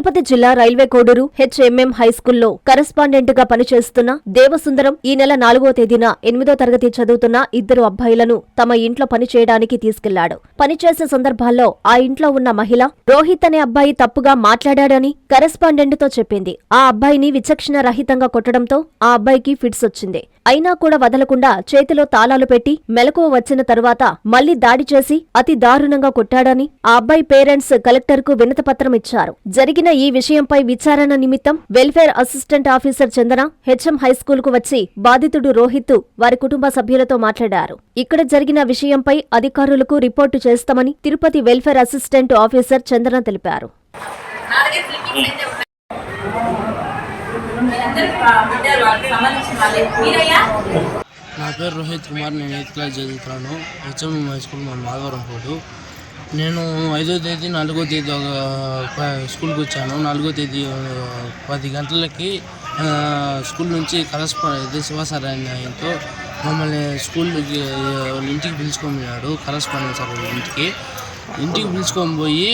తిరుపతి జిల్లా railway Koduru HMM హైస్కూల్లో correspondent గా పనిచేస్తున్న దేవసుందరం ఈ నెల 4వ తేదీన 8వ తరగతి చదువుతున్న ఇద్దరు అబ్బాయిలను తమ ఇంట్లో పనిచేయడానికి తీసుకెళ్లాడు. పనిచేసే సందర్భాల్లో ఆ ఇంట్లో ఉన్న మహిళ రోహిత్ అనే అబ్బాయి తప్పుగా మాట్లాడాడని కరెస్పాండెంట్ తో చెప్పింది. ఆ అబ్బాయిని విచక్షణ రహితంగా కొట్టడంతో ఆ అబ్బాయికి ఫిట్స్ వచ్చింది. అయినా కూడా వదలకుండా చేతిలో తాళాలు పెట్టి మెలకువ వచ్చిన తరువాత మళ్లీ దాడి చేసి అతి దారుణంగా కొట్టాడని ఆ అబ్బాయి పేరెంట్స్ కలెక్టర్కు వినతిపత్రం ఇచ్చారు. జరిగిన ఈ విషయంపై విచారణ నిమిత్తం వెల్ఫేర్ అసిస్టెంట్ ఆఫీసర్ చందన హెచ్ఎం హైస్కూల్కు వచ్చి బాధితుడు రోహిత్ వారి కుటుంబ సభ్యులతో మాట్లాడారు. ఇక్కడ జరిగిన విషయంపై అధికారులకు రిపోర్టు చేస్తామని తిరుపతి వెల్ఫేర్ అసిస్టెంట్ ఆఫీసర్ చందన తెలిపారు. నా పేరు రోహిత్ కుమార్. నేను 8th క్లాస్ చదువుతున్నాను. హెచ్ఎం హై స్కూల్ మన మాధవరం రోడ్డు. నేను 5వ తేదీ 4వ తేదీ స్కూల్కి వచ్చాను. 4వ తేదీ 10 గంటలకి స్కూల్ నుంచి కరెస్పాండెంట్ శివసార్ ఆయనతో మమ్మల్ని స్కూల్కి ఇంటికి పిలుచుకొని పోయాడు. కరెస్పాండెంట్ సార్ ఇంటికి పిలుచుకొని పోయి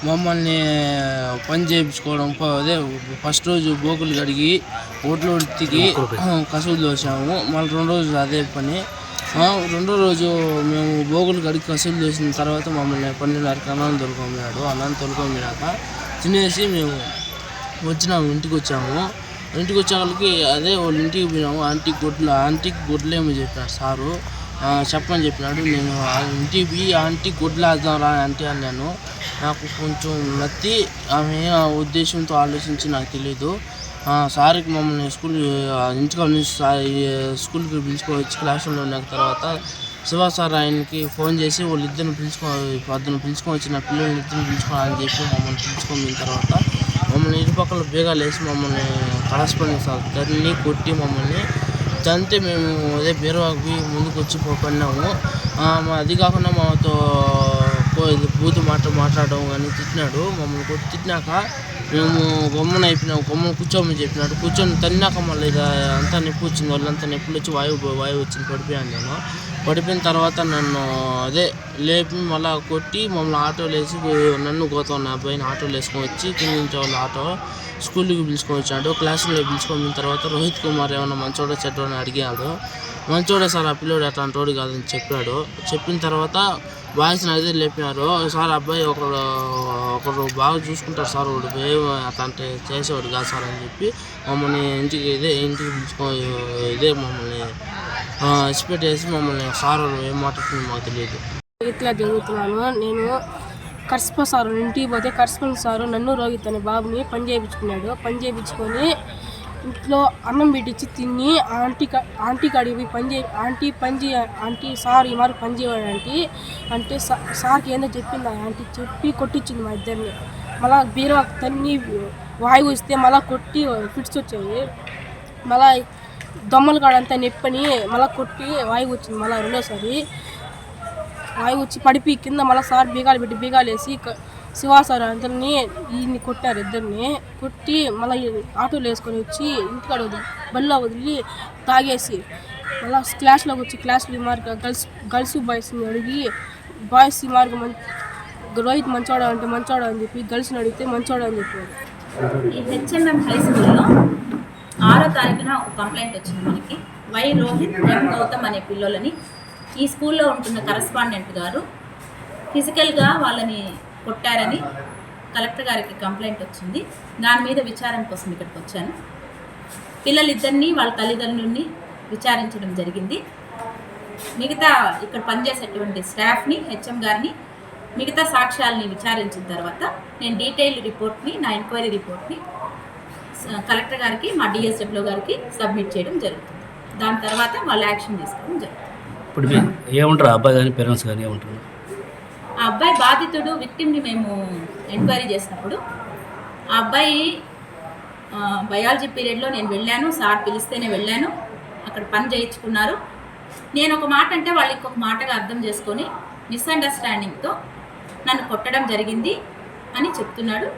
మమ్మల్ని పని చేయించుకోవడం. అదే ఫస్ట్ రోజు బోకులు కడిగి ఓట్లు ఉతికి కసువులు దోసాము. మళ్ళీ 2వ రోజు అదే పని. 2వ రోజు మేము బోగులు కడిగి కసువులు దోసిన తర్వాత మమ్మల్ని 12:30కి అన్నం తొలుకొమ్మాడు. అన్నం తొలుకొమ్మినాక తినేసి మేము ఇంటికి వచ్చాము. ఇంటికి వచ్చేవాళ్ళకి అదే వాళ్ళ ఇంటికి పోయినాము. ఆంటీకి గొడ్లు ఏమో చెప్పారు సారు, చెప్పని చెప్పినాడు. నేను ఇంటికి పోయి ఆంటీ గొడ్లు వేద్దాం రా ఆంటీ అన్నాను. నాకు కొంచెం నత్తి ఆమె ఉద్దేశంతో ఆలోచించి నాకు తెలీదు. సార్కి మమ్మల్ని ఇంటికి నుంచి స్కూల్కి పిలుచుకోవచ్చు. క్లాస్ రూమ్లో ఉన్న తర్వాత శివ సార్ ఆయనకి ఫోన్ చేసి వాళ్ళిద్దరిని పిలుచుకొని వచ్చిన పిల్లల్ని ఇద్దరిని పిలుచుకోవాలని చెప్పి మమ్మల్ని పిలుచుకొని తర్వాత మమ్మల్ని ఇరుపక్కల బేగాలు వేసి మమ్మల్ని కరెస్పాండెంట్ సార్ తల్లిని కొట్టి మమ్మల్ని తంతే మేము అదే బీరువాకి ముందుకు వచ్చి పడినాము. అది కాకుండా మాతో బూతు మాట్లాడడం కానీ తిట్టినాడు. మమ్మల్ని కొట్టి తిట్టినాక మేము గమ్మున అయిపోయినాము. గమ్మున కూర్చోమని చెప్పినాడు. కూర్చొని తన్నాక మళ్ళీ అంతా నొప్పి వచ్చింది. వాళ్ళంతా నొప్పులు వచ్చి వాయువు వచ్చింది. పడిపోయాను. పడిపోయిన తర్వాత నన్ను అదే లేపి మళ్ళీ కొట్టి మమ్మల్ని ఆటోలో వేసి నన్ను గోతం నా అబ్బాయిని ఆటోలో వేసుకొని వచ్చి కింద నుంచి వాళ్ళు ఆటో స్కూల్కి పిలుచుకొని వచ్చాడు. క్లాసులో పిలుచుకొని తర్వాత రోహిత్ కుమార్ ఏమన్నా మంచోడో చెడ్డో అని అడిగాడు. మంచోడే సార్, ఆ పిల్లోడు అట్లాంటి వాడు కాదని చెప్పాడు. చెప్పిన తర్వాత బాయ్స్ని అదే లేపినారు. సార్ అబ్బాయి ఒకరు బాగా చూసుకుంటారు సార్, వాడు అట్లాంటి చేసేవాడు కాదు సార్ అని చెప్పి మమ్మల్ని ఇంటికి పిలుచుకొని మమ్మల్ని ఎక్స్పెక్ట్ చేసి మమ్మల్ని సార్ ఏం మాట్లాడుతుంది మాకు తెలియదు. ఇట్లా జరుగుతున్నాను. నేను కరెస్పాండెంట్ సార్ ఇంటికి పోతే కరెస్పాండెంట్ సార్ నన్ను రోహిత్ అనే బాబుని పని చేయించుకున్నాడు. పని చేయించుకొని ఇంట్లో అన్నం పెట్టించి తిని ఆంటీ కాడికి పోయి ఆంటీ సార్ ఈ మరి పని చేయవాడు అంటే సార్కి ఏందో చెప్పింది. ఆంటీ చెప్పి కొట్టించింది మా ఇద్దరిని. మళ్ళీ బీరువా తన్ని వాయువు వస్తే మళ్ళీ కొట్టి ఫిట్స్ వచ్చాయి. మళ్ళీ దొమ్మల కాడంతా నొప్పని మళ్ళీ కొట్టి వాయువు వచ్చింది. మళ్ళీ 2వసారి వాయువు వచ్చి పడిపి కింద మళ్ళీ సార్ బీగాలు వేసి శివ సార్ అందరినీ ఈయన్ని కొట్టారు. ఇద్దరిని కొట్టి మళ్ళీ ఆటోలో వేసుకొని వచ్చి ఇంటికాడ బల్లో వదిలి తాగేసి మళ్ళీ క్లాస్లోకి వచ్చి క్లాస్లో ఈ మార్గ గర్ల్స్ బాయ్స్ని అడిగి బాయ్స్ ఈ మార్గం రోహిత్ మంచోడా అంటే మంచోడా అని చెప్పి గర్ల్స్ని అడిగితే మంచోడా అని చెప్పారు. ఈ హెచ్ఎంఎం హై స్కూల్లో 6వ తారీఖున ఒక కంప్లైంట్ వచ్చింది మనకి. వై రోహిత్ ఎం గౌతమ్ అనే పిల్లలని ఈ స్కూల్లో ఉంటున్న కరెస్పాండెంట్ గారు ఫిజికల్గా వాళ్ళని కొట్టారని కలెక్టర్ గారికి కంప్లైంట్ వచ్చింది. దాని మీద విచారణ కోసం ఇక్కడికి వచ్చాను. పిల్లలిద్దరినీ వాళ్ళ తల్లిదండ్రుల్ని విచారించడం జరిగింది. మిగతా ఇక్కడ పనిచేసేటువంటి స్టాఫ్ని, హెచ్ఎం గారిని, మిగతా సాక్ష్యాలని విచారించిన తర్వాత నేను డీటెయిల్డ్ రిపోర్ట్ని, నా ఎంక్వైరీ రిపోర్ట్ని కలెక్టర్ గారికి, మా డిఎస్డబ్ల్యూ గారికి సబ్మిట్ చేయడం జరుగుతుంది. దాని తర్వాత వాళ్ళు యాక్షన్ తీసుకోవడం జరుగుతుంది. ఇప్పుడు ఏముంటారు అబ్బాయి కానీ పేరెంట్స్ కానీ ఏముంటారు? ఆ అబ్బాయి బాధితుడు విక్టిమ్ని మేము ఎంక్వైరీ చేసినప్పుడు ఆ అబ్బాయి బయాలజీ పీరియడ్లో నేను వెళ్ళాను, సార్ పిలిస్తేనే వెళ్ళాను, అక్కడ పని చేయించుకున్నారు. నేను ఒక మాట అంటే వాళ్ళు ఇంకొక మాటగా అర్థం చేసుకొని మిస్అండర్స్టాండింగ్తో నన్ను కొట్టడం జరిగింది అని చెప్తున్నాడు.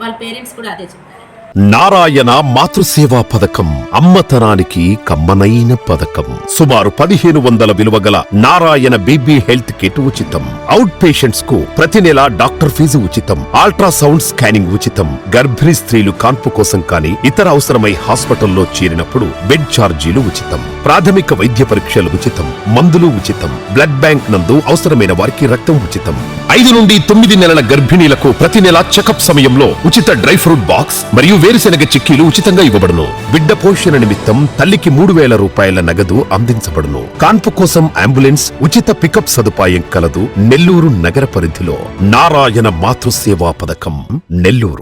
వాళ్ళ పేరెంట్స్ కూడా అదే చెప్పారు. నారాయణ మాతృసేవా పథకం అమ్మతనానికి కమ్మనైన పథకం. సుమారు 1500 విలువ గల నారాయణ బీబీ హెల్త్ కిట్ ఉచితం. అవుట్ పేషెంట్స్ కు ప్రతి నెల డాక్టర్ ఫీజు ఉచితం. అల్ట్రాసౌండ్ స్కానింగ్ ఉచితం. గర్భిణీ స్త్రీలు కాన్పు కోసం కానీ ఇతర అవసరమై హాస్పిటల్లో చేరినప్పుడు బెడ్ ఛార్జీలు ఉచితం. ప్రాథమిక వైద్య పరీక్షలు ఉచితం. మందులు ఉచితం. బ్లడ్ బ్యాంక్ నందు అవసరమైన వారికి రక్తం ఉచితం. 5 నుండి 9 నెలల గర్భిణీలకు ప్రతి నెల చెకప్ సమయంలో ఉచిత డ్రై ఫ్రూట్ బాక్స్ మరియు వేరుశెనగ చిక్కీలు ఉచితంగా ఇవ్వబడును. బిడ్డ పోషణ నిమిత్తం తల్లికి 3000 రూపాయల నగదు అందించబడును. కాన్పు కోసం అంబులెన్స్ ఉచిత పికప్ సదుపాయం కలదు. నెల్లూరు నగర పరిధిలో నారాయణ మాతృసేవా పథకం నెల్లూరు.